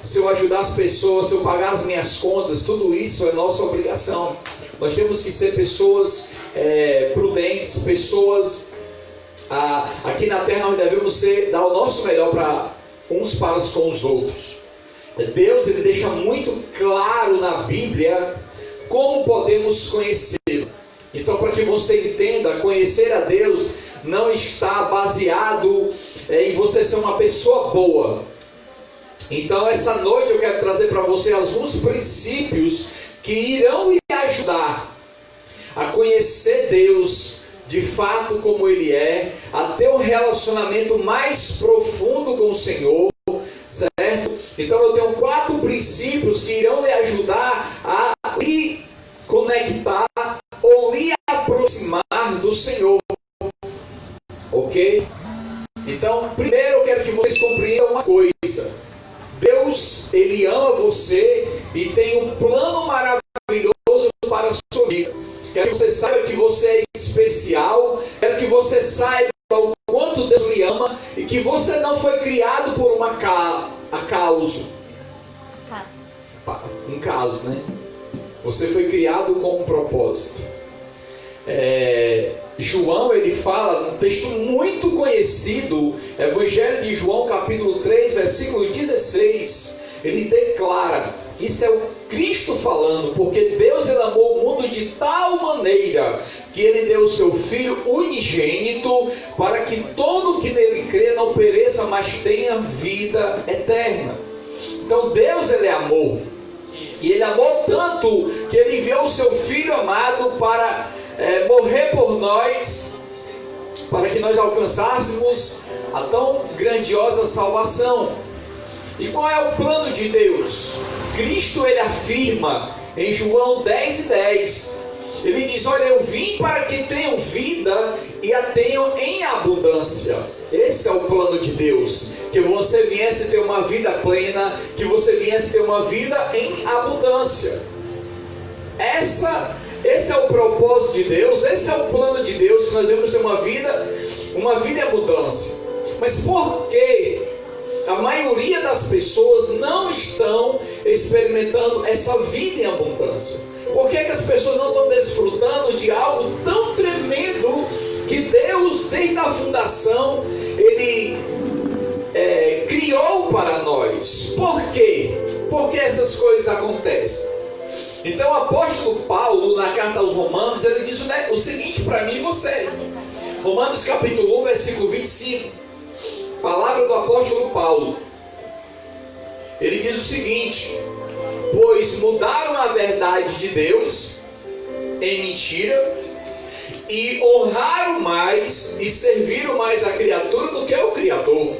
se eu ajudar as pessoas, se eu pagar as minhas contas, tudo isso é nossa obrigação. Nós temos que ser pessoas prudentes, pessoas... aqui na terra nós devemos dar o nosso melhor uns para com os outros. Deus, ele deixa muito claro na Bíblia como podemos conhecê-lo. Então, para que você entenda, conhecer a Deus não está baseado em você ser uma pessoa boa. Então, essa noite eu quero trazer para você alguns princípios que irão lhe ajudar a conhecer Deus de fato como Ele é, a ter um relacionamento mais profundo com o Senhor, certo? Então eu tenho 4 princípios que irão lhe ajudar a lhe conectar ou lhe aproximar do Senhor, ok? Então, primeiro eu quero que vocês compreendam uma coisa: Deus, Ele ama você e tem um plano maravilhoso para a sua vida. Quero que você saiba que você é especial. Quero que você saiba o quanto Deus lhe ama e que você não foi criado por um acaso. Um caso, né? Você foi criado com um propósito. João, ele fala num texto muito conhecido, Evangelho de João, capítulo 3, versículo 16. Ele declara, isso é o Cristo falando, porque Deus, ele amou o mundo de tal maneira que ele deu o seu Filho unigênito para que todo que nele crê não pereça, mas tenha vida eterna. Então Deus, ele é amor, e ele amou tanto que ele enviou o seu Filho amado para morrer por nós, para que nós alcançássemos a tão grandiosa salvação. E qual é o plano de Deus? Cristo, ele afirma em João 10:10. Ele diz: olha, eu vim para que tenham vida e a tenham em abundância. Esse é o plano de Deus, que você viesse ter uma vida plena, que você viesse ter uma vida em abundância. Esse é o propósito de Deus, esse é o plano de Deus, que nós devemos ter uma vida em abundância. Mas por que a maioria das pessoas não estão experimentando essa vida em abundância? Por que as pessoas não estão desfrutando de algo tão tremendo que Deus, desde a fundação, Ele criou para nós? Por quê? Por que essas coisas acontecem? Então o apóstolo Paulo, na carta aos Romanos, ele diz o seguinte para mim e você. Romanos capítulo 1, versículo 25. Palavra do apóstolo Paulo. Ele diz o seguinte: pois mudaram a verdade de Deus em mentira, e honraram mais e serviram mais a criatura do que o Criador,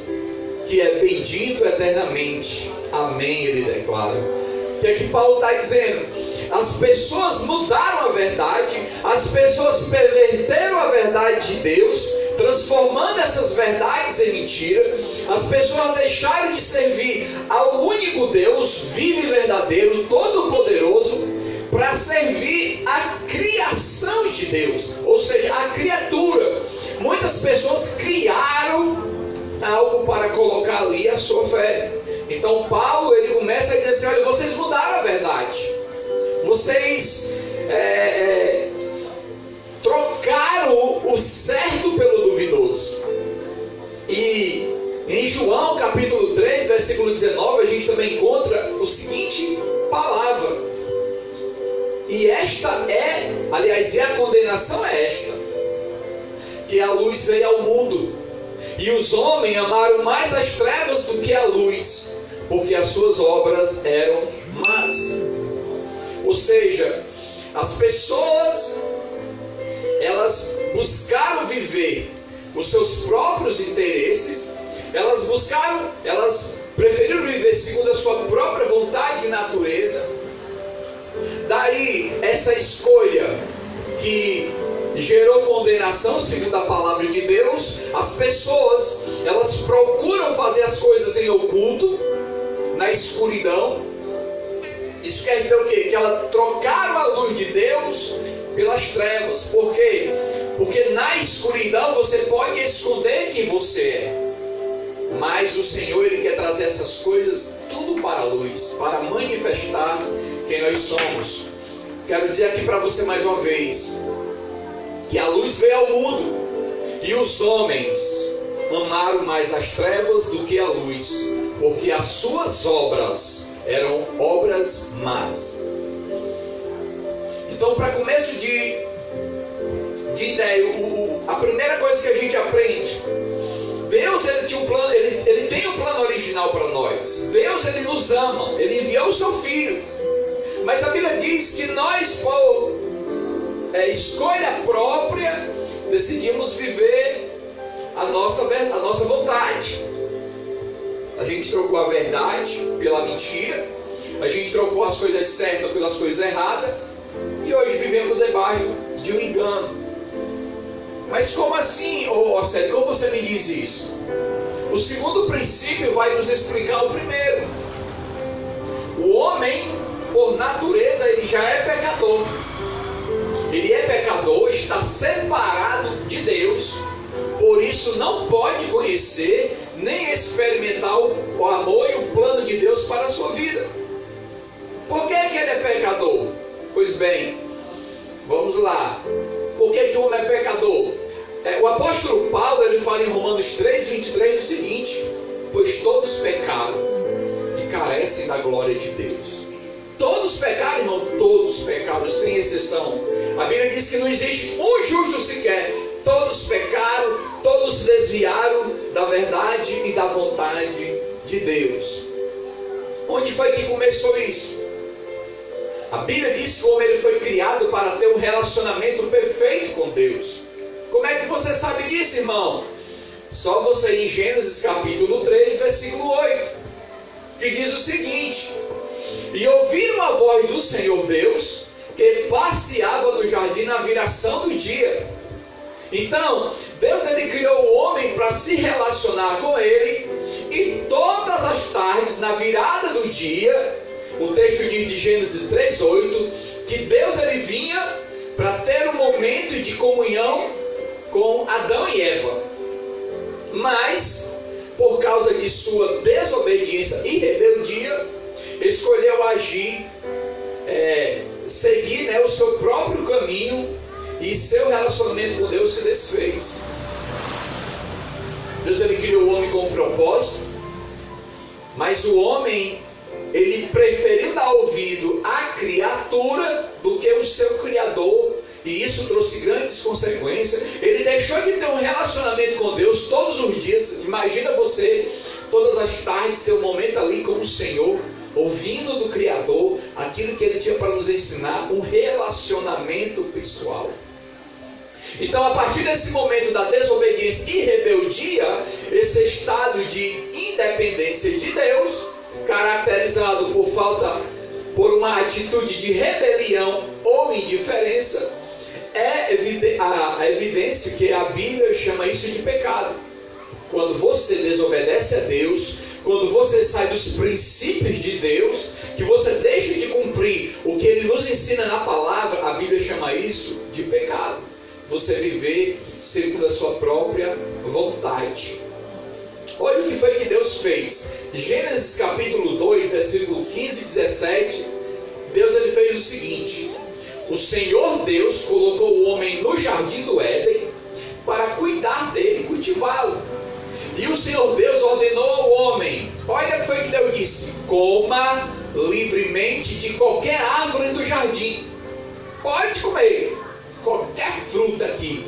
que é bendito eternamente. Amém, ele declara. O que é que Paulo está dizendo? As pessoas mudaram a verdade, as pessoas perverteram a verdade de Deus, transformando essas verdades em mentira. As pessoas deixaram de servir ao único Deus, vivo e verdadeiro, todo-poderoso, para servir a criação de Deus, ou seja, a criatura. Muitas pessoas criaram algo para colocar ali a sua fé. Então Paulo, ele começa a dizer assim: olha, vocês mudaram a verdade, vocês trocaram o certo pelo duvidoso. E em João capítulo 3, versículo 19, a gente também encontra o seguinte palavra: e esta a condenação é esta, que a luz veio ao mundo, e os homens amaram mais as trevas do que a luz, porque as suas obras eram más. Ou seja, as pessoas, elas buscaram viver os seus próprios interesses, elas preferiram viver segundo a sua própria vontade e natureza. Daí essa escolha que gerou condenação, segundo a palavra de Deus. As pessoas, elas procuram fazer as coisas em oculto, na escuridão. Isso quer dizer o quê? Que elas trocaram a luz de Deus pelas trevas. Por quê? Porque na escuridão você pode esconder quem você é, Mas o Senhor, Ele quer trazer essas coisas tudo para a luz, para manifestar quem nós somos. Quero dizer aqui para você mais uma vez, que a luz veio ao mundo, e os homens amaram mais as trevas do que a luz, porque as suas obras eram obras más. Então, para começo de ideia, a primeira coisa que a gente aprende, Deus, ele tinha um plano, ele tem um plano original para nós. Deus, ele nos ama, ele enviou o seu Filho. Mas a Bíblia diz que nós, por escolha própria, decidimos viver a nossa vontade. A gente trocou a verdade pela mentira, a gente trocou as coisas certas pelas coisas erradas, e hoje vivemos debaixo de um engano. Mas como assim, Célio, como você me diz isso? O segundo princípio vai nos explicar o primeiro. O homem, por natureza, ele já é pecador. Ele é pecador, está separado de Deus, por isso não pode conhecer nem experimentar o amor e o plano de Deus para a sua vida. Por que ele é pecador? Pois bem, vamos lá. Por que o homem é pecador? O apóstolo Paulo, ele fala em Romanos 3:23 o seguinte: pois todos pecaram e carecem da glória de Deus. Todos pecaram, irmão, todos pecaram, sem exceção. A Bíblia diz que não existe um justo sequer. Todos pecaram, todos se desviaram da verdade e da vontade de Deus. Onde foi que começou isso? A Bíblia diz que o homem, ele foi criado para ter um relacionamento perfeito com Deus. Como é que você sabe disso, irmão? Só você ir em Gênesis capítulo 3, versículo 8, que diz o seguinte: e ouviram a voz do Senhor Deus, que passeava no jardim na viração do dia. Então, Deus, ele criou o homem para se relacionar com ele, e todas as tardes, na virada do dia, o texto diz de Gênesis 3:8, que Deus, ele vinha para ter um momento de comunhão com Adão e Eva. Mas, por causa de sua desobediência e rebeldia, escolheu agir, seguir o seu próprio caminho, e seu relacionamento com Deus se desfez. Deus, ele criou o homem com um propósito, mas o homem, ele preferiu dar ouvido à criatura do que o seu Criador, e isso trouxe grandes consequências. Ele deixou de ter um relacionamento com Deus todos os dias. Imagina você, todas as tardes, ter um momento ali com o Senhor, ouvindo do Criador aquilo que ele tinha para nos ensinar, um relacionamento pessoal. Então, a partir desse momento da desobediência e rebeldia, esse estado de independência de Deus, caracterizado por uma atitude de rebelião ou indiferença, é a evidência que a Bíblia chama isso de pecado. Quando você desobedece a Deus, quando você sai dos princípios de Deus, que você deixa de cumprir o que Ele nos ensina na palavra, a Bíblia chama isso de pecado. Você viver segundo a sua própria vontade. Olha o que foi que Deus fez. Gênesis capítulo 2, versículo 15 e 17, Deus, ele fez o seguinte: o Senhor Deus colocou o homem no jardim do Éden para cuidar dele e cultivá-lo. E o Senhor Deus ordenou ao homem, olha o que foi que Deus disse: coma livremente de qualquer árvore do jardim, pode comer qualquer fruta aqui,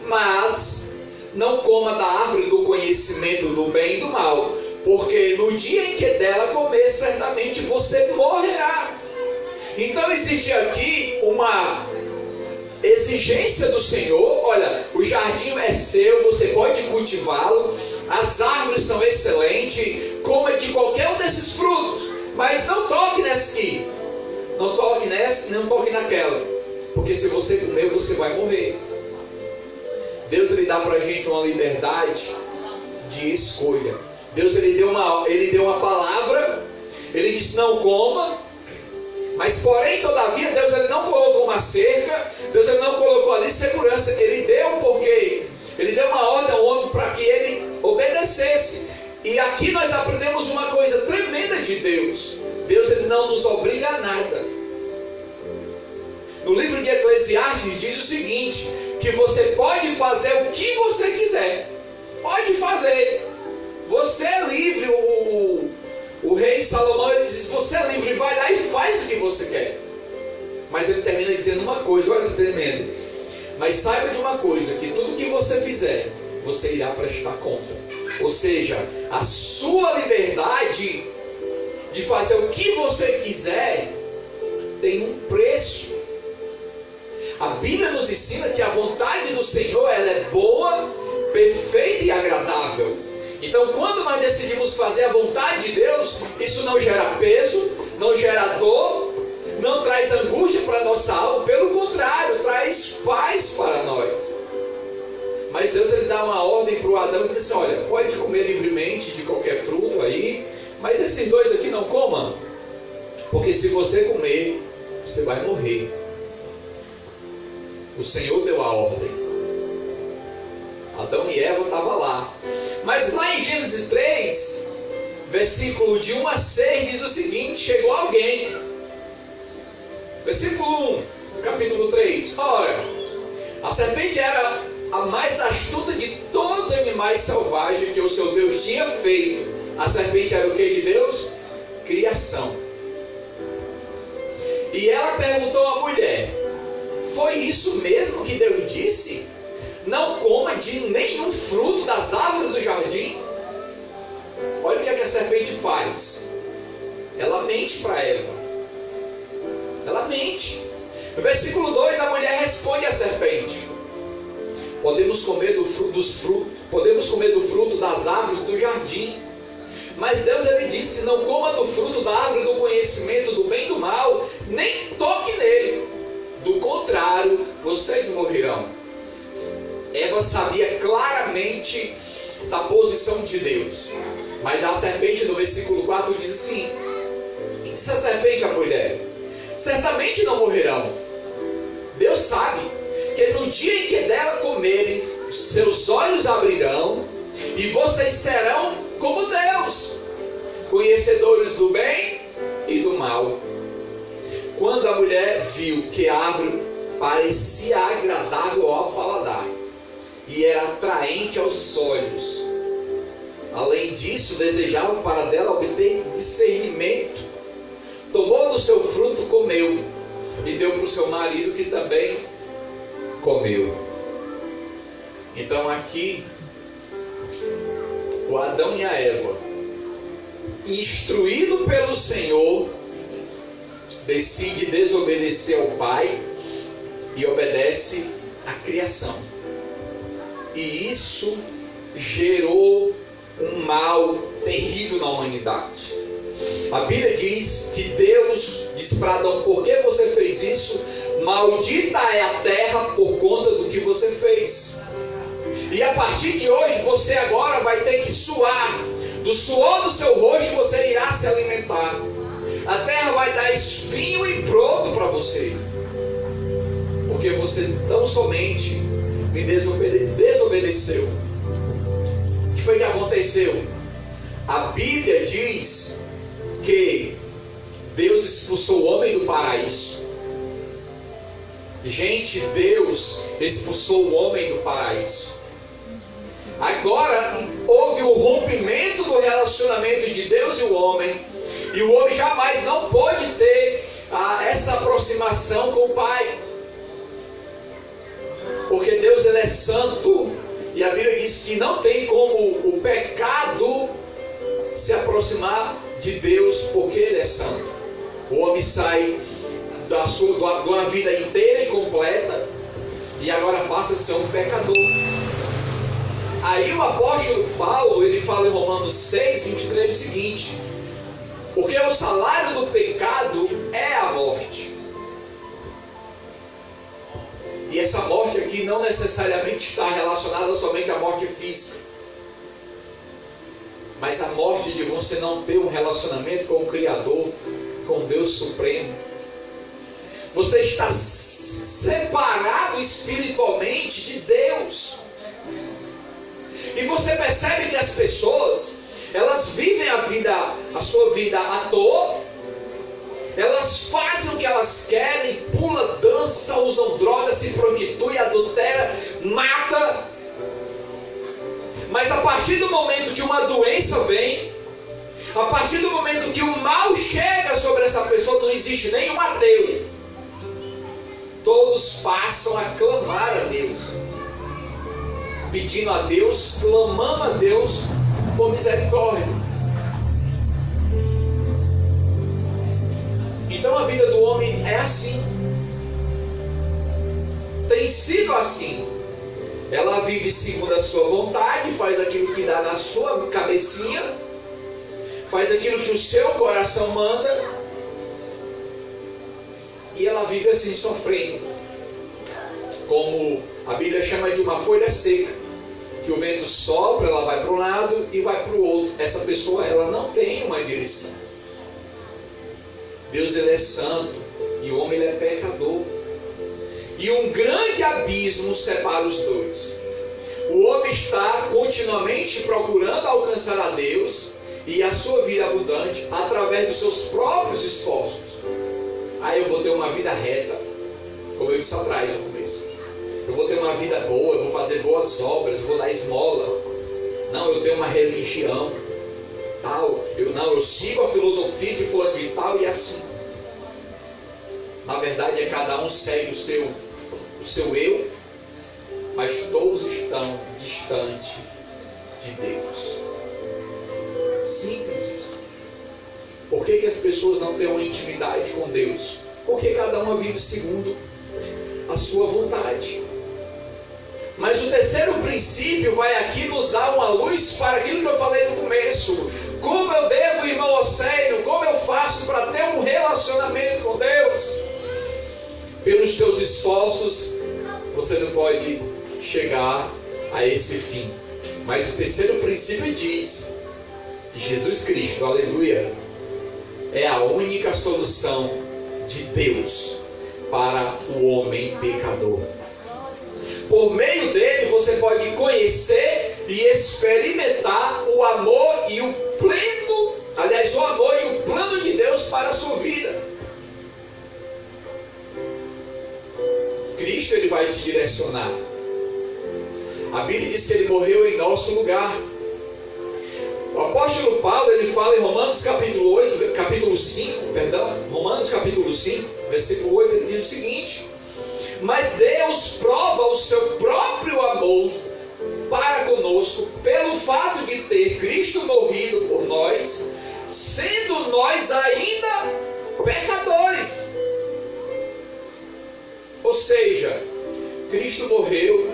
mas não coma da árvore do conhecimento do bem e do mal, porque no dia em que dela comer, certamente você morrerá. Então existe aqui uma exigência do Senhor: olha, o jardim é seu, você pode cultivá-lo, as árvores são excelentes, coma de qualquer um desses frutos, mas não toque nessa aqui, não toque nessa, não toque naquela, porque se você comer, você vai morrer. Deus, ele dá para a gente uma liberdade de escolha. Deus, ele deu uma palavra, ele disse não coma, mas porém, todavia, Deus, ele não colocou uma cerca, Deus, ele não colocou ali segurança, ele deu porque ele deu uma ordem ao homem para que ele obedecesse. E aqui nós aprendemos uma coisa tremenda de Deus. Deus, ele não nos obriga a nada. No livro de Eclesiastes diz o seguinte, que você pode fazer o que você quiser. Pode fazer. Você é livre. O rei Salomão, ele diz, você é livre, vai lá e faz o que você quer. Mas ele termina dizendo uma coisa, olha que tremendo. Mas saiba de uma coisa, que tudo que você fizer, você irá prestar conta. Ou seja, a sua liberdade de fazer o que você quiser tem um preço. A Bíblia nos ensina que a vontade do Senhor, ela é boa, perfeita e agradável. Então, quando nós decidimos fazer a vontade de Deus, isso não gera peso, não gera dor, não traz angústia para a nossa alma, pelo contrário, traz paz para nós. Mas Deus, ele dá uma ordem para o Adão e diz assim, olha, pode comer livremente de qualquer fruto aí, mas esses dois aqui não comam, porque se você comer, você vai morrer. O Senhor deu a ordem. Adão e Eva estavam lá. Mas lá em Gênesis 3, versículo de 1 a 6, diz o seguinte, chegou alguém. Versículo 1, capítulo 3. Ora, a serpente era a mais astuta de todos os animais selvagens que o seu Deus tinha feito. A serpente era o que de Deus? Criação. E ela perguntou à mulher, foi isso mesmo que Deus disse? Não coma de nenhum fruto das árvores do jardim? Olha o que a serpente faz. Ela mente para Eva. Ela mente. No versículo 2, a mulher responde à serpente. Podemos comer do fruto das árvores do jardim. Mas Deus, ele disse, não coma do fruto da árvore do conhecimento do bem e do mal, nem toque nele. Do contrário, vocês morrerão. Eva sabia claramente da posição de Deus. Mas a serpente, no versículo 4, diz assim, e disse a serpente à mulher, certamente não morrerão. Deus sabe que no dia em que dela comerem, seus olhos abrirão, e vocês serão como Deus, conhecedores do bem e do mal. Quando a mulher viu que a árvore parecia agradável ao paladar e era atraente aos olhos, além disso desejava para dela obter discernimento, tomou do seu fruto, comeu e deu para o seu marido, que também comeu. Então aqui o Adão e a Eva, instruído pelo Senhor, decide desobedecer ao Pai e obedece à criação. E isso gerou um mal terrível na humanidade. A Bíblia diz que Deus diz para Adão, por que você fez isso? Maldita é a terra por conta do que você fez. E a partir de hoje, você agora vai ter que suar. Do suor do seu rosto você irá se alimentar. A terra vai dar espinho e broto para você. Porque você tão somente me desobedeceu. O que foi que aconteceu? A Bíblia diz que Deus expulsou o homem do paraíso. Gente, Deus expulsou o homem do paraíso. Agora houve o rompimento do relacionamento de Deus e o homem. E o homem jamais não pode ter essa aproximação com o Pai. Porque Deus, ele é santo. E a Bíblia diz que não tem como o pecado se aproximar de Deus, porque ele é santo. O homem sai de uma vida inteira e completa e agora passa a ser um pecador. Aí o apóstolo Paulo, ele fala em Romanos 6, 23 o seguinte: porque o salário do pecado é a morte. E essa morte aqui não necessariamente está relacionada somente à morte física, mas a morte de você não ter um relacionamento com o Criador, com Deus Supremo. Você está separado espiritualmente de Deus. E você percebe que as pessoas, Elas vivem a sua vida à toa. Elas fazem o que elas querem, pula, dança, usam drogas, se prostituem, adultera, mata. Mas a partir do momento que uma doença vem, a partir do momento que o mal chega sobre essa pessoa, não existe nenhum ateu. Todos passam a clamar a Deus, pedindo a Deus, clamando a Deus por misericórdia. Então a vida do homem é assim. Tem sido assim. Ela vive segundo a sua vontade, faz aquilo que dá na sua cabecinha, faz aquilo que o seu coração manda, e ela vive assim, sofrendo. Como a Bíblia chama de uma folha seca, que o vento sopra, ela vai para um lado e vai para o outro. Essa pessoa, ela não tem uma direção. Deus, ele é santo, e o homem, ele é pecador. E um grande abismo separa os dois. O homem está continuamente procurando alcançar a Deus e a sua vida abundante através dos seus próprios esforços. Eu vou ter uma vida reta, como eu disse atrás no começo. Eu vou ter uma vida boa, eu vou fazer boas obras, eu vou dar esmola. Não, eu tenho uma religião tal. Eu sigo a filosofia de fulano de tal, e assim. Na verdade, cada um segue o seu eu, mas todos estão distantes de Deus. Simples isso. Por que as pessoas não têm uma intimidade com Deus? Porque cada uma vive segundo a sua vontade. Mas o terceiro princípio vai aqui nos dar uma luz para aquilo que eu falei no começo. Como eu devo, irmão Océlio, como eu faço para ter um relacionamento com Deus? Pelos teus esforços, você não pode chegar a esse fim. Mas o terceiro princípio diz que Jesus Cristo, aleluia, é a única solução de Deus para o homem pecador. Por meio dele você pode conhecer e experimentar o amor e o pleno, o amor e o plano de Deus para a sua vida. Cristo, ele vai te direcionar. A Bíblia diz que ele morreu em nosso lugar. O apóstolo Paulo, ele fala em Romanos capítulo 5, Romanos capítulo 5, versículo 8, ele diz o seguinte: mas Deus prova o seu próprio amor para conosco pelo fato de ter Cristo morrido por nós, sendo nós ainda pecadores. Ou seja, Cristo morreu,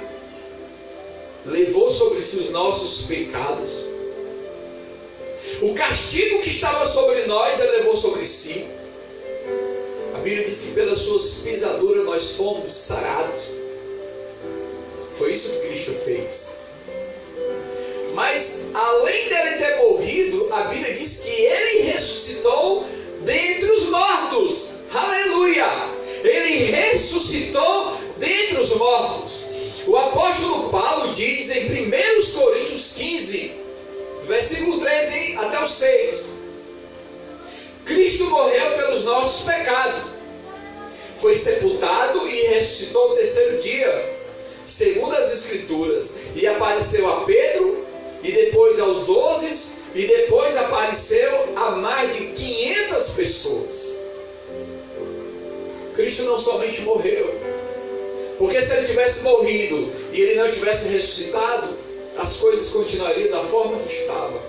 levou sobre si os nossos pecados. O castigo que estava sobre nós, ele levou sobre si. A Bíblia diz que pelas suas pisaduras nós fomos sarados. Foi isso que Cristo fez. Mas além dele ter morrido, a Bíblia diz que ele ressuscitou dentre os mortos. Aleluia! Ele ressuscitou dentre os mortos. O apóstolo Paulo diz em 1 Coríntios 15, versículo 13 até o 6: Cristo morreu pelos nossos pecados, foi sepultado e ressuscitou no terceiro dia, segundo as Escrituras, e apareceu a Pedro, e depois aos 12, e depois apareceu a mais de 500 pessoas. Cristo não somente morreu, porque se ele tivesse morrido e ele não tivesse ressuscitado, as coisas continuariam da forma que estavam.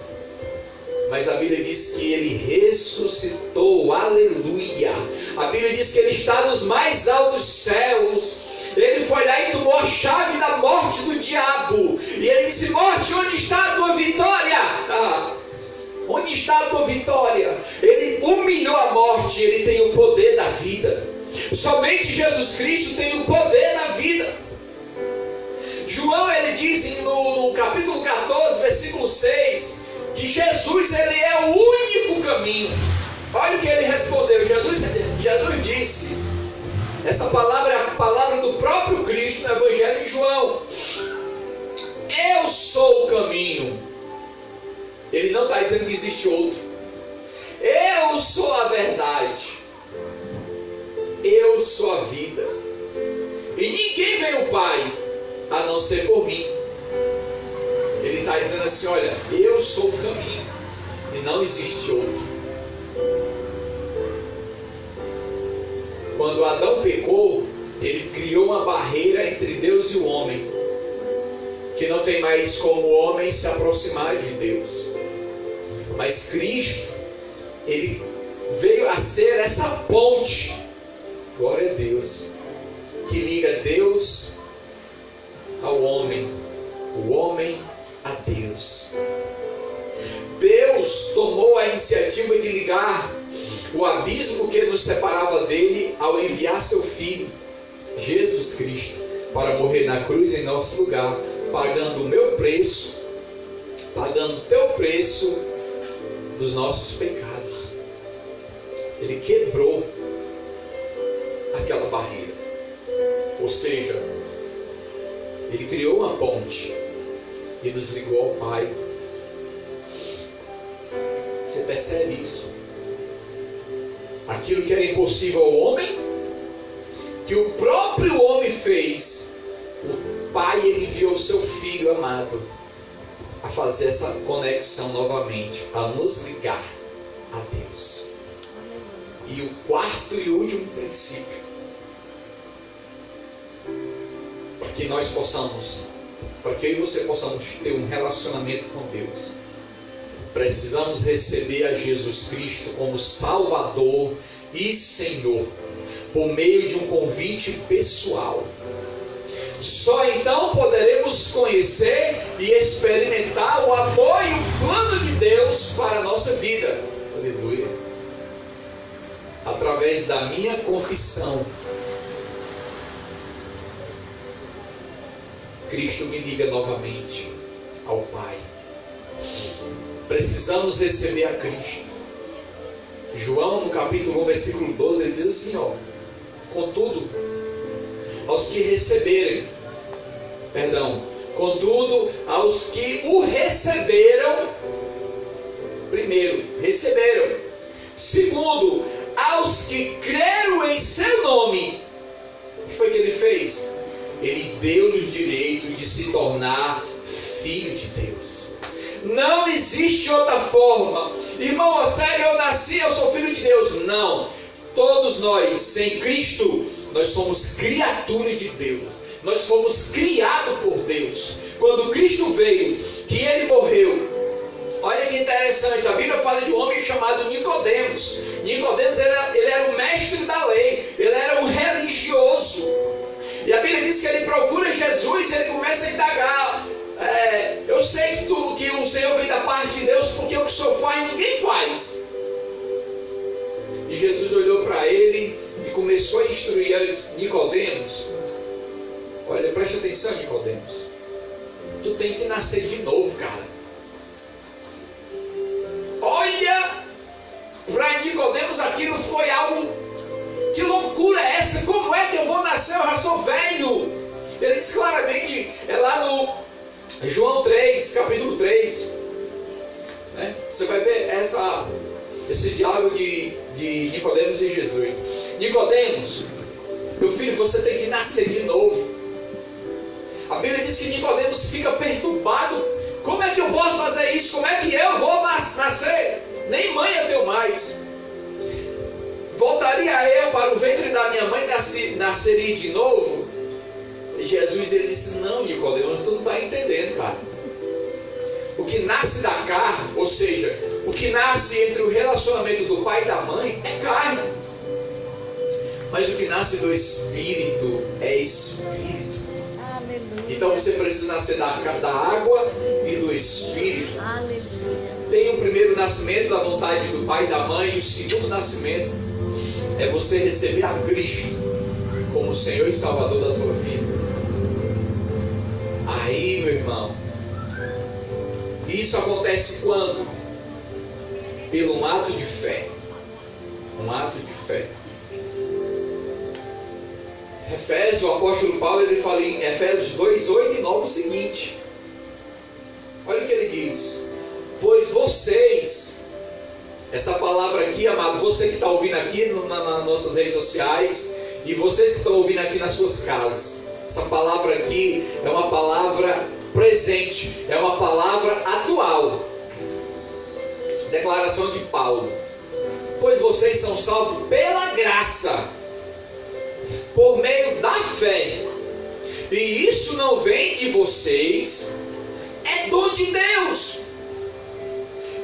Mas a Bíblia diz que ele ressuscitou, aleluia. A Bíblia diz que ele está nos mais altos céus. Ele foi lá e tomou a chave da morte do diabo. E ele disse: morte, onde está a tua vitória? Onde está a tua vitória? Ele humilhou a morte, ele tem o poder da vida. Somente Jesus Cristo tem o poder da vida. João, ele diz no capítulo 14, versículo 6, que Jesus, ele é o único caminho. Olha o que ele respondeu. Jesus disse, essa palavra é a palavra do próprio Cristo no Evangelho de João: eu sou o caminho, Ele não está dizendo que existe outro. Eu sou a verdade. Eu sou a vida. E ninguém vem ao Pai a não ser por mim. Ele está dizendo assim, olha, eu sou o caminho e não existe outro. Quando Adão pecou, ele criou uma barreira entre Deus e o homem, que não tem mais como o homem se aproximar de Deus. Mas Cristo, ele veio a ser essa ponte, glória a Deus, que liga Deus ao homem, o homem a Deus. Deus tomou a iniciativa de ligar o abismo que nos separava dele ao enviar seu Filho, Jesus Cristo, para morrer na cruz em nosso lugar, pagando o meu preço, pagando o teu preço dos nossos pecados. Ele quebrou aquela barreira. Ou seja, ele criou uma ponte e nos ligou ao Pai. Você percebe isso? Aquilo que era impossível ao homem, que o próprio homem fez, o Pai enviou o seu Filho amado a fazer essa conexão novamente, a nos ligar a Deus. E o quarto e último princípio, para que nós possamos, para que eu e você possamos ter um relacionamento com Deus, precisamos receber a Jesus Cristo como Salvador e Senhor, por meio de um convite pessoal. Só então poderemos conhecer e experimentar o amor e o plano de Deus para a nossa vida. Aleluia. Através da minha confissão, Cristo me liga novamente ao Pai. Precisamos receber a Cristo. João, no capítulo 1, versículo 12, ele diz assim, contudo, aos que o receberam, primeiro, receberam. Segundo, aos que creram em seu nome, o que foi que ele fez? Ele deu-lhes direito de se tornar filho de Deus. Não existe outra forma. Irmão, sério, eu nasci, eu sou filho de Deus. Não. Todos nós, sem Cristo, nós somos criaturas de Deus. Nós fomos criados por Deus. Quando Cristo veio, que Ele morreu. Olha que interessante, a Bíblia fala de um homem chamado Nicodemos. Nicodemos, ele era o mestre da lei. Ele era um religioso. E a Bíblia diz que ele procura Jesus e ele começa a indagar. Eu sei que o Senhor vem da parte de Deus, porque o que o Senhor faz, ninguém faz. E Jesus olhou para ele e começou a instruir ele. Nicodemos, olha, preste atenção, Nicodemos, tu tem que nascer de novo, cara. Olha, para Nicodemos aquilo foi algo, que loucura é essa? Como é que eu vou nascer? Eu já sou velho. Ele diz claramente, é lá no João 3, capítulo 3, né? Você vai ver esse diálogo de Nicodemos e Jesus. Nicodemos, meu filho, você tem que nascer de novo. A Bíblia diz que Nicodemos fica perturbado. Como é que eu posso fazer isso? Como é que eu vou nascer? Nem mãe eu tenho mais. Voltaria eu para o ventre da minha mãe e nasceria de novo? E Jesus, ele disse, não, Nicodemos, tu não está entendendo, cara. O que nasce da carne, ou seja, o que nasce entre o relacionamento do pai e da mãe é carne. Mas o que nasce do Espírito é Espírito. Aleluia. Então você precisa nascer da água e do Espírito. Aleluia. Tem o primeiro nascimento da vontade do pai e da mãe, e o segundo nascimento é você receber a Cristo como Senhor e Salvador da tua vida. Aí, meu irmão, isso acontece quando? Pelo um ato de fé. Um ato de fé. Efésios, o apóstolo Paulo, ele fala em Efésios 2, 8 e 9 o seguinte. Olha o que ele diz. Pois vocês. Essa palavra aqui, amado, você que está ouvindo aqui nas nossas redes sociais e vocês que estão ouvindo aqui nas suas casas. Essa palavra aqui é uma palavra presente, é uma palavra atual. Declaração de Paulo. Pois vocês são salvos pela graça, por meio da fé. E isso não vem de vocês, é dom de Deus.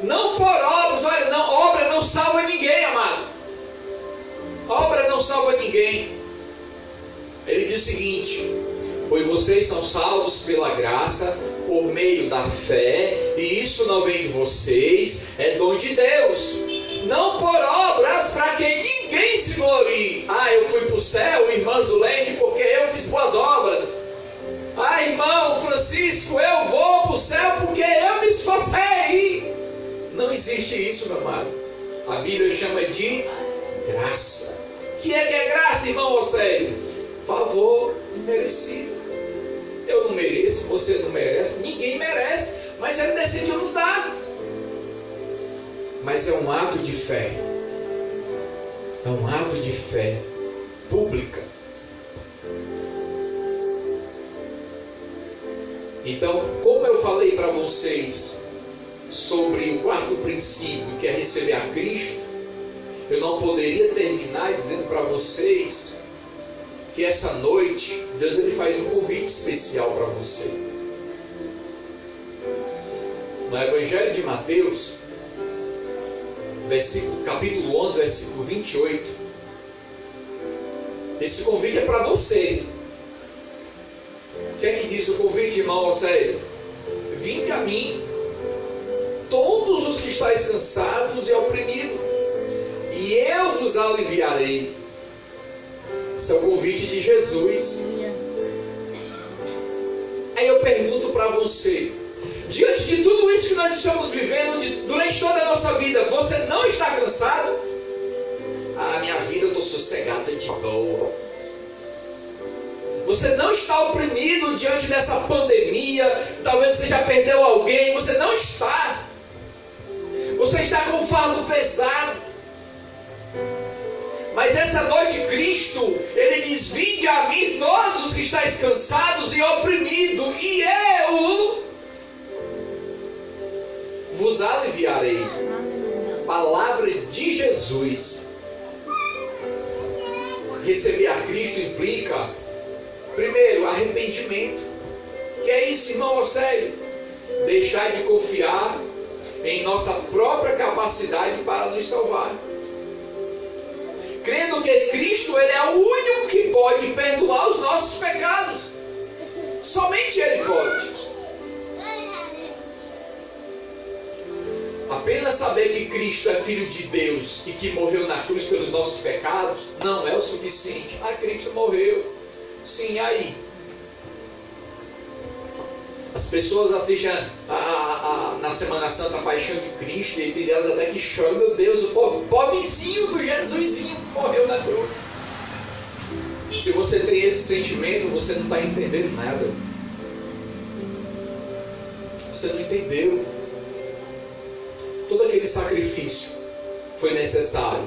Não por obras. Olha, não, obra não salva ninguém, amado. Obra não salva ninguém. Ele diz o seguinte: pois vocês são salvos pela graça, por meio da fé, e isso não vem de vocês, é dom de Deus. Não por obras, para que ninguém se glorie. Ah, eu fui para o céu, irmã Zulene, porque eu fiz boas obras. Ah, irmão Francisco, eu vou para o céu porque eu me esforcei. Não existe isso, meu amado. A Bíblia chama de graça. O que é graça, irmão Océlio? Favor imerecido. Eu não mereço, você não merece, ninguém merece, mas Ele decidiu nos dar. Mas é um ato de fé. É um ato de fé pública. Então, como eu falei para vocês sobre o quarto princípio, que é receber a Cristo, eu não poderia terminar dizendo para vocês que essa noite Deus ele faz um convite especial para você. No Evangelho de Mateus, capítulo 11, versículo 28, esse convite é para você. O que é que diz o convite, irmão Océlio? Vinde a mim, todos os que estáis cansados e oprimidos, e eu vos aliviarei. Esse é o convite de Jesus. Aí eu pergunto para você, diante de tudo isso que nós estamos vivendo durante toda a nossa vida, você não está cansado? Ah, minha vida eu estou sossegada de boa. Você não está oprimido diante dessa pandemia? Talvez você já perdeu alguém. Você não está. Você está com um fardo pesado. Mas essa noite Cristo, Ele diz: vinde a mim todos os que estáis cansados e oprimidos, e eu vos aliviarei. Palavra de Jesus. Receber a Cristo implica, primeiro, arrependimento. Que é isso, irmão Océlio? Deixar de confiar em nossa própria capacidade para nos salvar. Crendo que Cristo Ele é o único que pode perdoar os nossos pecados. Somente Ele pode. Apenas saber que Cristo é Filho de Deus e que morreu na cruz pelos nossos pecados não é o suficiente. Ah, Cristo morreu. Sim, aí. As pessoas assistem na Semana Santa a Paixão de Cristo e tem delas até que choram. Meu Deus, o pobrezinho do Jesusinho morreu na cruz. Se você tem esse sentimento, você não está entendendo nada. Você não entendeu. Todo aquele sacrifício foi necessário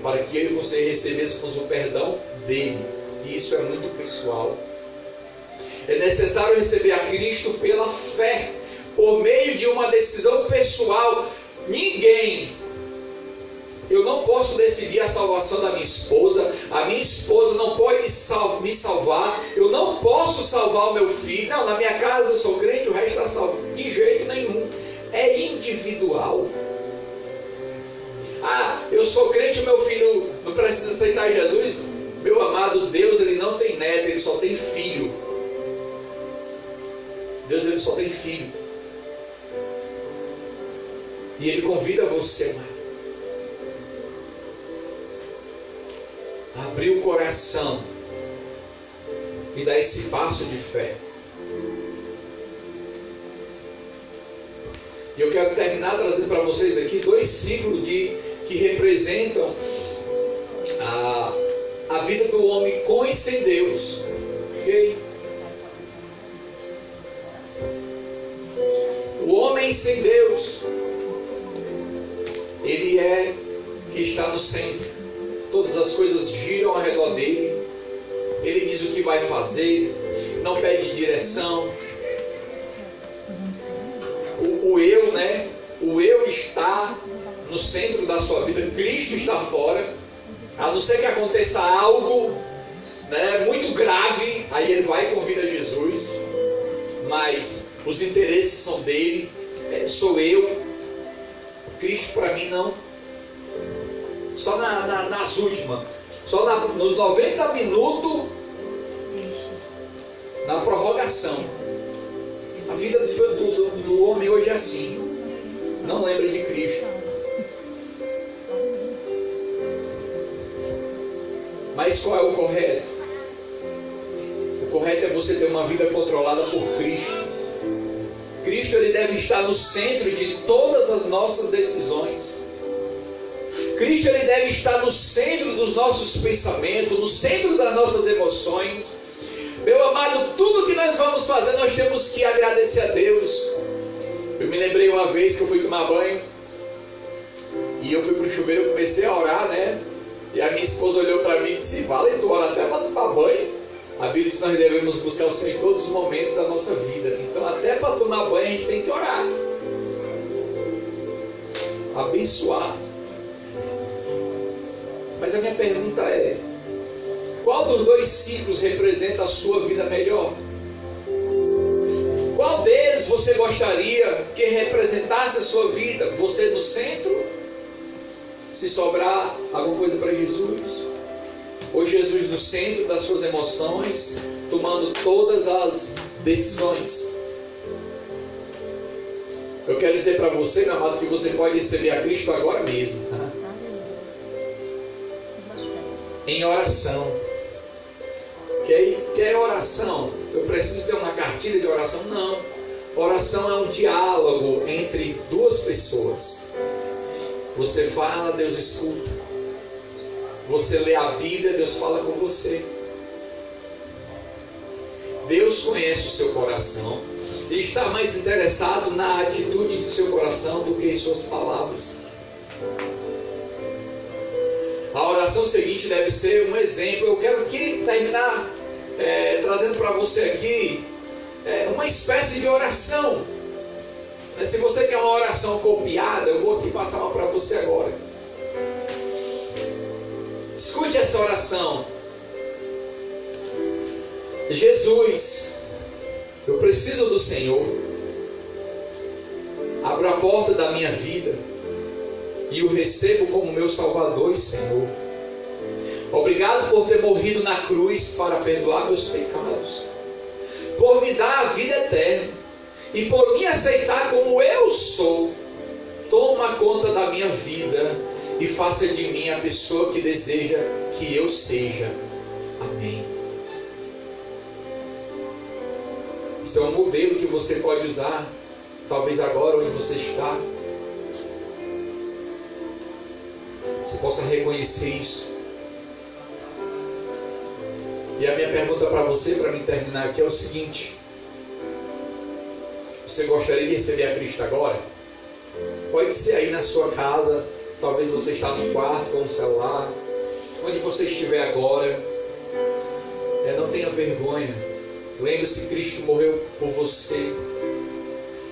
para que eu e você recebêssemos o perdão dele. E isso é muito pessoal. É necessário receber a Cristo pela fé, por meio de uma decisão pessoal. Eu não posso decidir a salvação da minha esposa. A minha esposa não pode me salvar. Eu não posso salvar o meu filho. Não, na minha casa eu sou crente, o resto está salvo. De jeito nenhum. É individual. Ah, eu sou crente, o meu filho não precisa aceitar Jesus. Meu amado, Deus ele não tem neto, ele só tem filho. Deus ele só tem filho. E Ele convida você, amado, a abrir o coração e dar esse passo de fé. E eu quero terminar trazendo para vocês aqui 2 ciclos que representam a vida do homem com e sem Deus. Ok? O homem sem Deus, está no centro. Todas as coisas giram ao redor dele. Ele diz o que vai fazer, não pede direção. O eu, né? O eu está no centro da sua vida. Cristo está fora. A não ser que aconteça algo, né, muito grave, aí ele vai e convida Jesus. Mas os interesses são dele. Sou eu. Cristo para mim não. Só nas últimas. Só nos 90 minutos. Na prorrogação. A vida do homem hoje é assim. Não lembra de Cristo. Mas qual é o correto? O correto é você ter uma vida controlada por Cristo. Cristo, ele deve estar no centro de todas as nossas decisões. Cristo, ele deve estar no centro dos nossos pensamentos, no centro das nossas emoções. Meu amado, tudo que nós vamos fazer, nós temos que agradecer a Deus. Eu me lembrei uma vez que eu fui tomar banho, e eu fui para o chuveiro, eu comecei a orar, né? E a minha esposa olhou para mim e disse: vale, tu ora até para tomar banho? A Bíblia diz que nós devemos buscar o Senhor em todos os momentos da nossa vida. Então até para tomar banho a gente tem que orar. Abençoar. Mas a minha pergunta é: qual dos dois ciclos representa a sua vida melhor? Qual deles você gostaria que representasse a sua vida? Você no centro? Se sobrar alguma coisa para Jesus? Ou Jesus no centro das suas emoções, tomando todas as decisões? Eu quero dizer para você, meu amado, que você pode receber a Cristo agora mesmo, tá? Em oração. Quer oração? Eu preciso ter uma cartilha de oração? Não. Oração é um diálogo entre duas pessoas. Você fala, Deus escuta. Você lê a Bíblia, Deus fala com você. Deus conhece o seu coração e está mais interessado na atitude do seu coração do que em suas palavras. A oração seguinte deve ser um exemplo. Eu quero aqui terminar trazendo para você aqui uma espécie de oração. Se você quer uma oração copiada, eu vou aqui passar uma para você agora. Escute essa oração. Jesus, eu preciso do Senhor. Abra a porta da minha vida e o recebo como meu Salvador e Senhor. Obrigado por ter morrido na cruz para perdoar meus pecados, por me dar a vida eterna e por me aceitar como eu sou. Toma conta da minha vida e faça de mim a pessoa que deseja que eu seja. Amém. Isso é um modelo que você pode usar, talvez agora onde você está. Você possa reconhecer isso. E a minha pergunta para você, para me terminar aqui, é o seguinte: você gostaria de receber a Cristo agora? Pode ser aí na sua casa, talvez você está no quarto com o celular, onde você estiver agora. Não tenha vergonha. Lembre-se, Cristo morreu por você.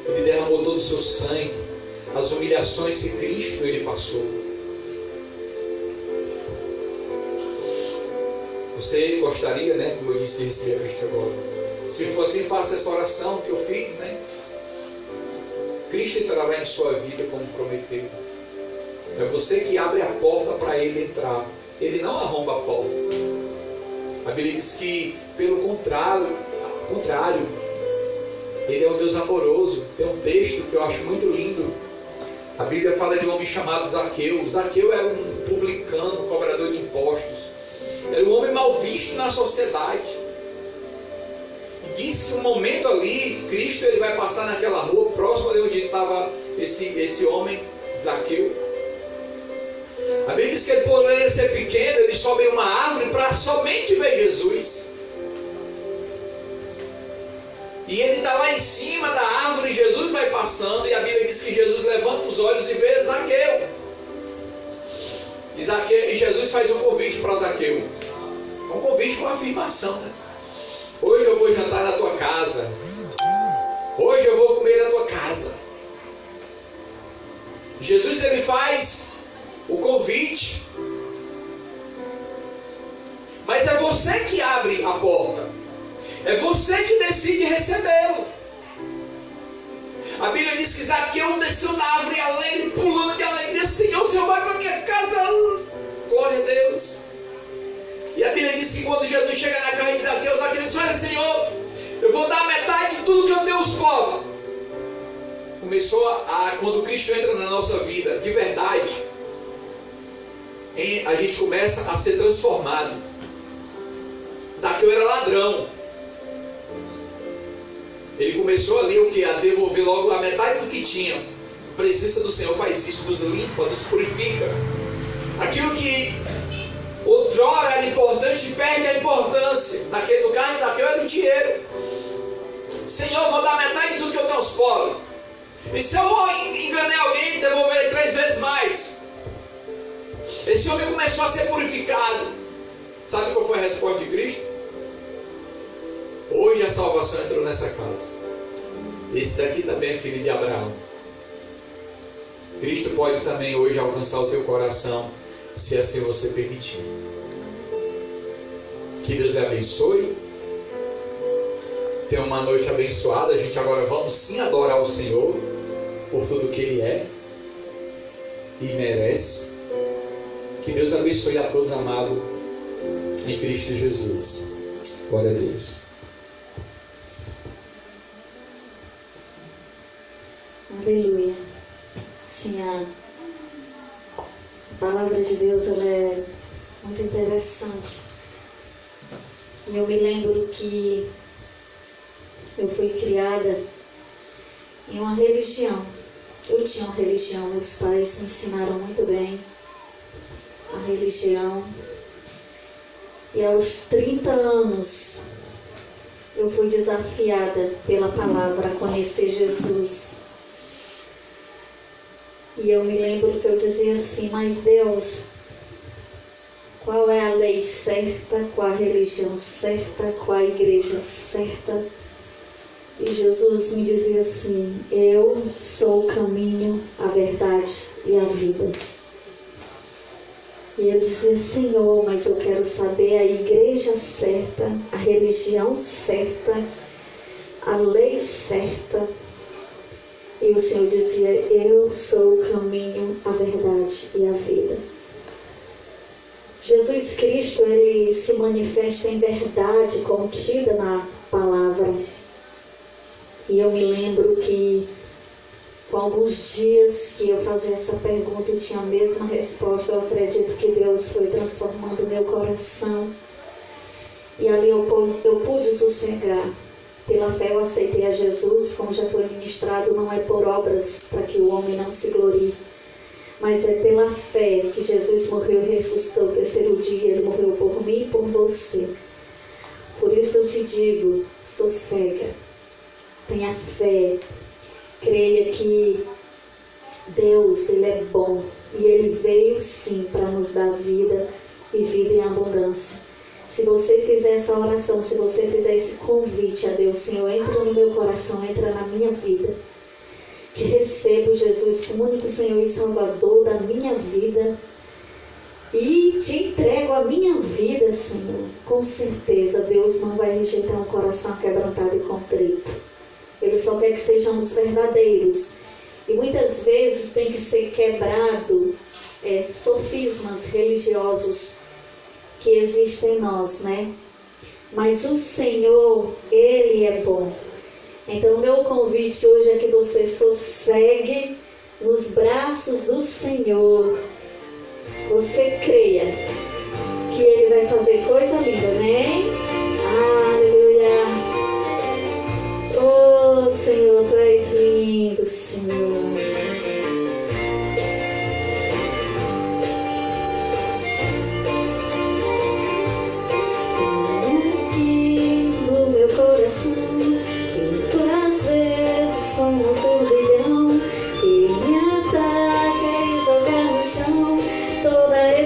Ele derramou todo o seu sangue, as humilhações que Cristo ele passou. Você gostaria, né, como eu disse, de receber a Cristo agora? Se for assim, faça essa oração que eu fiz, né? Cristo entrará em sua vida como prometeu. É você que abre a porta para Ele entrar. Ele não arromba a porta. A Bíblia diz que, pelo contrário, Ele é um Deus amoroso. Tem um texto que eu acho muito lindo. A Bíblia fala de um homem chamado Zaqueu. Zaqueu era um publicano, cobrador de impostos. Era um homem mal visto na sociedade. E diz que um momento ali, Cristo ele vai passar naquela rua, próximo de onde estava esse homem, Zaqueu. A Bíblia diz que ele, por ele ser pequeno, ele sobe em uma árvore para somente ver Jesus. E ele está lá em cima da árvore, e Jesus vai passando, e a Bíblia diz que Jesus levanta os olhos e vê Zaqueu. E Jesus faz um convite para Zaqueu. Um convite com afirmação, né? Hoje eu vou jantar na tua casa. Hoje eu vou comer na tua casa. Jesus, ele faz o convite. Mas é você que abre a porta. É você que decide recebê-lo. A Bíblia diz que Zaqueu desceu na árvore alegre, pulando de alegria. Senhor, o Senhor vai para minha casa. Glória a Deus. E a Bíblia diz que quando Jesus chega na casa de Zaqueu, Zaqueu diz: olha, Senhor, eu vou dar metade de tudo que eu tenho aos pobres. Quando Cristo entra na nossa vida, de verdade, a gente começa a ser transformado. Zaqueu era ladrão. Ele começou ali o que? A devolver logo a metade do que tinha. A presença do Senhor faz isso, nos limpa, nos purifica. Aquilo que outrora era importante, perde a importância. No caso de Zaqueu era o dinheiro. Senhor, vou dar metade do que eu tenho aos pobres. E se eu enganei alguém, devolverei 3 vezes mais. Esse homem começou a ser purificado. Sabe qual foi a resposta de Cristo? Hoje a salvação entrou nessa casa. Esse daqui também é filho de Abraão. Cristo pode também hoje alcançar o teu coração, se assim você permitir. Que Deus lhe abençoe. Tenha uma noite abençoada. A gente agora vamos sim adorar o Senhor por tudo que Ele é e merece. Que Deus abençoe a todos, amado, em Cristo Jesus. Glória a Deus. Aleluia. Sim, a palavra de Deus, ela é muito interessante. E eu me lembro que eu fui criada em uma religião. Eu tinha uma religião, meus pais me ensinaram muito bem a religião. E aos 30 anos eu fui desafiada pela palavra a conhecer Jesus. E eu me lembro que eu dizia assim: mas Deus, qual é a lei certa, qual a religião certa, qual a igreja certa? E Jesus me dizia assim: eu sou o caminho, a verdade e a vida. E eu dizia: Senhor, mas eu quero saber a igreja certa, a religião certa, a lei certa. E o Senhor dizia: eu sou o caminho, a verdade e a vida. Jesus Cristo, Ele se manifesta em verdade contida na palavra. E eu me lembro que com alguns dias que eu fazia essa pergunta e tinha a mesma resposta, eu acredito que Deus foi transformando meu coração. E ali eu pude sossegar. Pela fé eu aceitei a Jesus, como já foi ministrado, não é por obras para que o homem não se glorie, mas é pela fé que Jesus morreu e ressuscitou no 3º dia. Ele morreu por mim e por você. Por isso eu te digo: sossega, tenha fé, creia que Deus, Ele é bom e Ele veio sim para nos dar vida e vida em abundância. Se você fizer essa oração, se você fizer esse convite a Deus: Senhor, entra no meu coração, entra na minha vida. Te recebo, Jesus, como único Senhor e Salvador da minha vida. E te entrego a minha vida, Senhor. Com certeza, Deus não vai rejeitar um coração quebrantado e contrito. Ele só quer que sejamos verdadeiros. E muitas vezes tem que ser quebrado sofismas religiosos que existem em nós, né? Mas o Senhor, Ele é bom. Então, o meu convite hoje é que você sossegue nos braços do Senhor. Você creia que Ele vai fazer coisa linda, né? Aleluia. Oh, Senhor, Tu és lindo, Senhor. Sinto às vezes como um turbilhão que me ataca e joga no chão toda a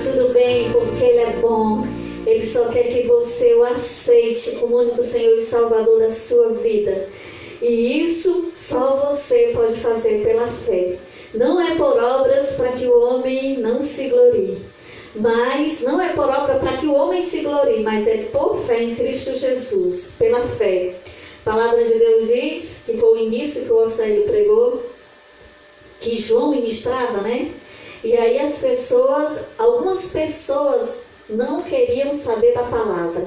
tudo bem, porque Ele é bom. Ele só quer que você o aceite como único Senhor e Salvador da sua vida. E isso só você pode fazer pela fé. Não é por obras para que o homem não se glorie. Mas não é por obra para que o homem se glorie, mas é por fé em Cristo Jesus, pela fé. A palavra de Deus diz, que foi o início que o Océlio pregou, que João ministrava, né? E aí algumas pessoas não queriam saber da palavra.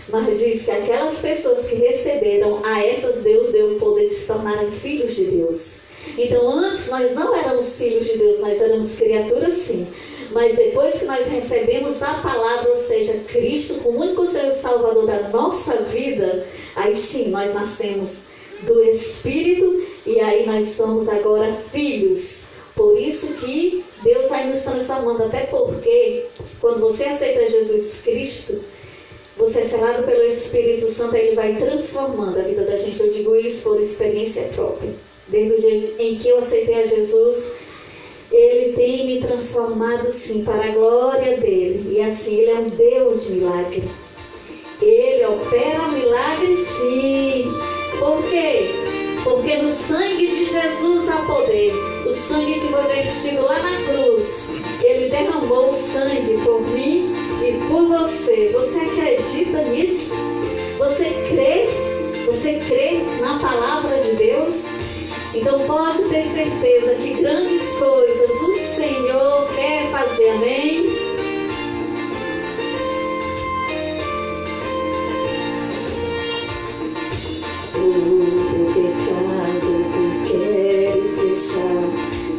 Mas diz que aquelas pessoas que receberam, a essas Deus deu o poder de se tornarem filhos de Deus. Então antes nós não éramos filhos de Deus, nós éramos criaturas sim. Mas depois que nós recebemos a palavra, ou seja, Cristo como único Senhor e Salvador da nossa vida, aí sim nós nascemos do Espírito e aí nós somos agora filhos. Por isso que Deus vai nos transformando, até porque quando você aceita Jesus Cristo, você é selado pelo Espírito Santo, Ele vai transformando a vida da gente. Eu digo isso por experiência própria. Desde o dia em que eu aceitei a Jesus, Ele tem me transformado sim para a glória dEle. E assim, Ele é um Deus de milagre. Ele opera milagres sim. Por quê? Porque no sangue de Jesus há poder. O sangue que foi vertido lá na cruz. Ele derramou o sangue por mim e por você. Você acredita nisso? Você crê? Você crê na palavra de Deus? Então pode ter certeza que grandes coisas o Senhor quer fazer. Amém? O pecado que queres deixar,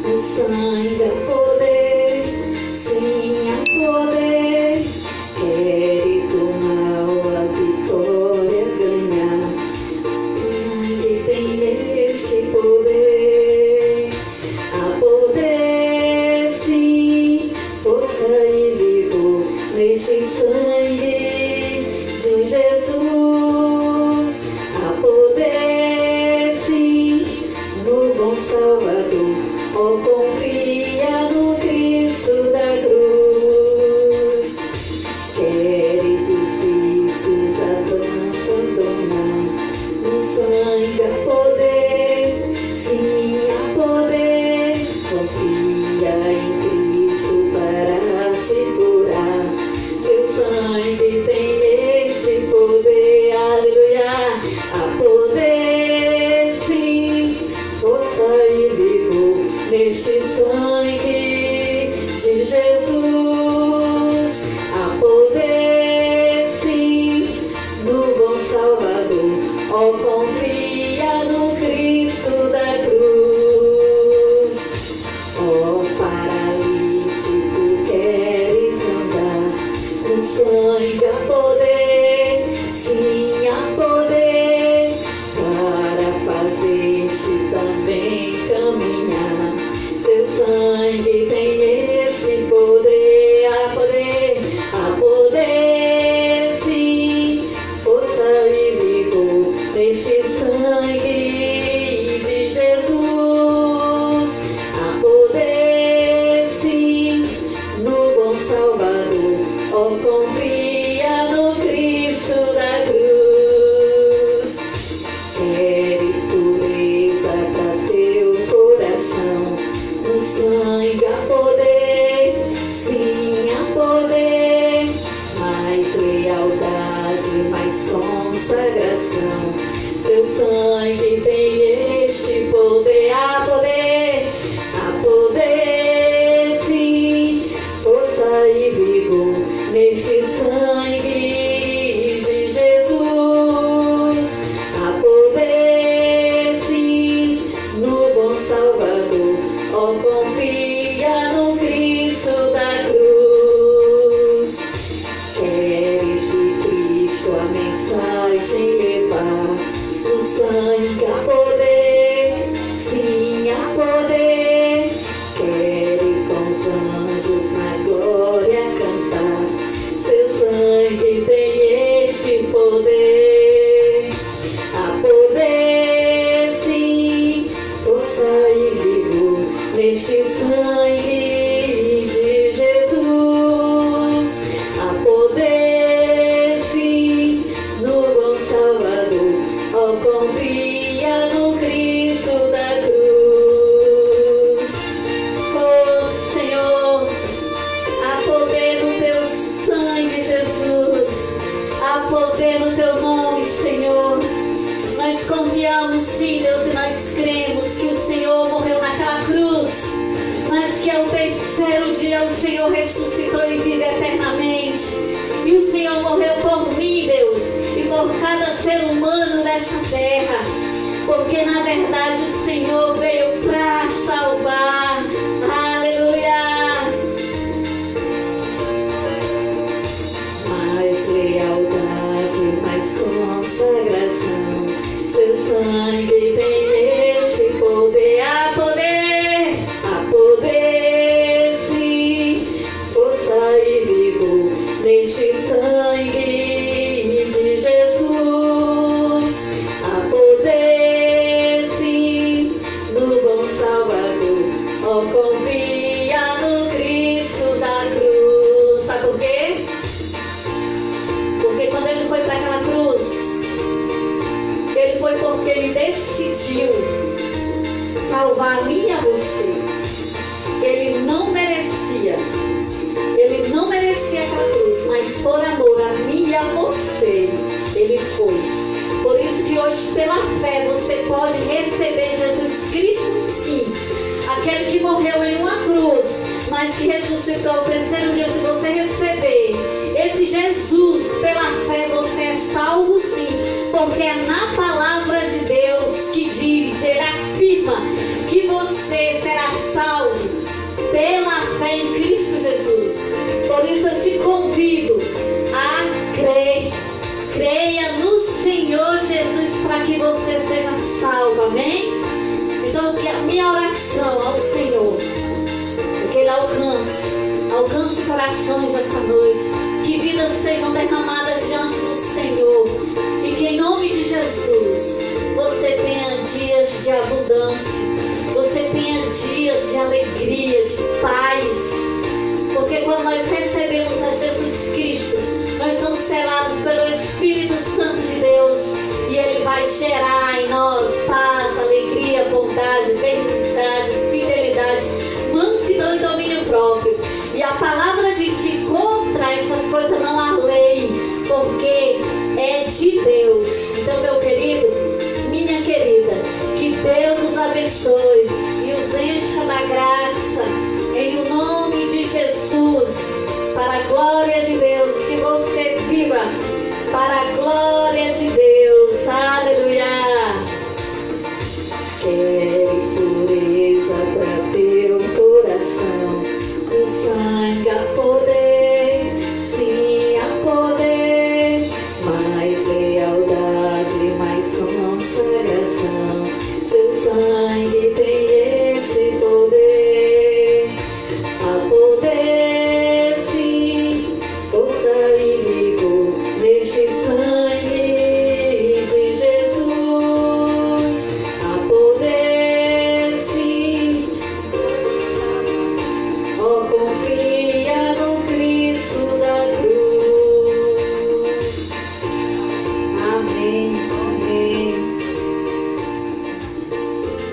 o sangue há poder, sim há poder. Queres do mal a vitória ganhar, sangue tem este poder. Há poder sim, força e vigor neste sangue de Jesus. Há poder sim no bom Salvador, ó, confia no Cristo da cruz. Queres os vícios abandonar, no sangue há poder, sim há poder. Confia em Cristo para te curar, seu sangue tem este poder. Aleluia. Há poder sim, força e vigor neste sangue de Jesus. Há poder sim no bom Salvador, ó, confia no Cristo da cruz. Ó, paralítico, queres andar, no sangue há poder, sim há poder, para fazer-te também caminhar. Seu sangue tem esse poder. Há poder, há poder sim, força e vigor neste sangue de Jesus. Há poder sim no bom Salvador, ó, confia no Cristo da cruz. Queres pureza para teu coração, no sangue há poder, sim há poder. Mais lealdade, mais consagração, seu sangue tem este poder. Há poder, há poder sim, força e vigor neste sangue de Jesus. Há poder sim no bom Salvador, ó, confia no Cristo da cruz. Queres de Cristo a mensagem levar, no sangue há poder, sim há poder. Queres com os anjos na glória cantar, seu sangue acreditamos sim, Deus, e nós cremos que o Senhor morreu naquela cruz, mas que ao terceiro dia o Senhor ressuscitou e vive eternamente. E o Senhor morreu por mim, Deus, e por cada ser humano dessa terra, porque na verdade o Senhor veio para salvar. Aleluia! Mais lealdade, mais consagração, seu sangue tem este poder, a poder sim, força e vigor neste sangue de Jesus, a poder sim, no bom Salvador, ó, confia no Cristo da cruz. Sabe por quê? Porque quando ele foi para aquela cruz, ele foi porque ele decidiu salvar a mim e a você. Ele não merecia aquela cruz, mas por amor a mim e a você, ele foi. Por isso que hoje, pela fé, você pode receber Jesus Cristo sim, aquele que morreu em uma cruz, mas que ressuscitou ao terceiro dia. Se você receber esse Jesus pela fé, você é salvo sim, porque é na palavra de Deus que diz, ele afirma que você será salvo pela fé em Cristo Jesus. Por isso eu te convido a crer. Creia no Senhor Jesus para que você seja salvo, amém? Então a minha oração ao Senhor é que Ele alcance corações essa noite, que vidas sejam derramadas diante do Senhor, e que em nome de Jesus você tenha dias de abundância, você tenha dias de alegria, de paz, porque quando nós recebemos a Jesus Cristo, nós somos selados pelo Espírito Santo de Deus, e Ele vai gerar em nós paz, alegria, bondade, benignidade, fidelidade, mansidão e domínio próprio. E a palavra diz que contra essas coisas não há lei, porque é de Deus. Então, meu querido, minha querida, que Deus os abençoe e os encha da graça, em o nome de Jesus, para a glória de Deus, que você viva para a glória de Deus. Aleluia! Queres pureza para teu coração, o sangue a poder.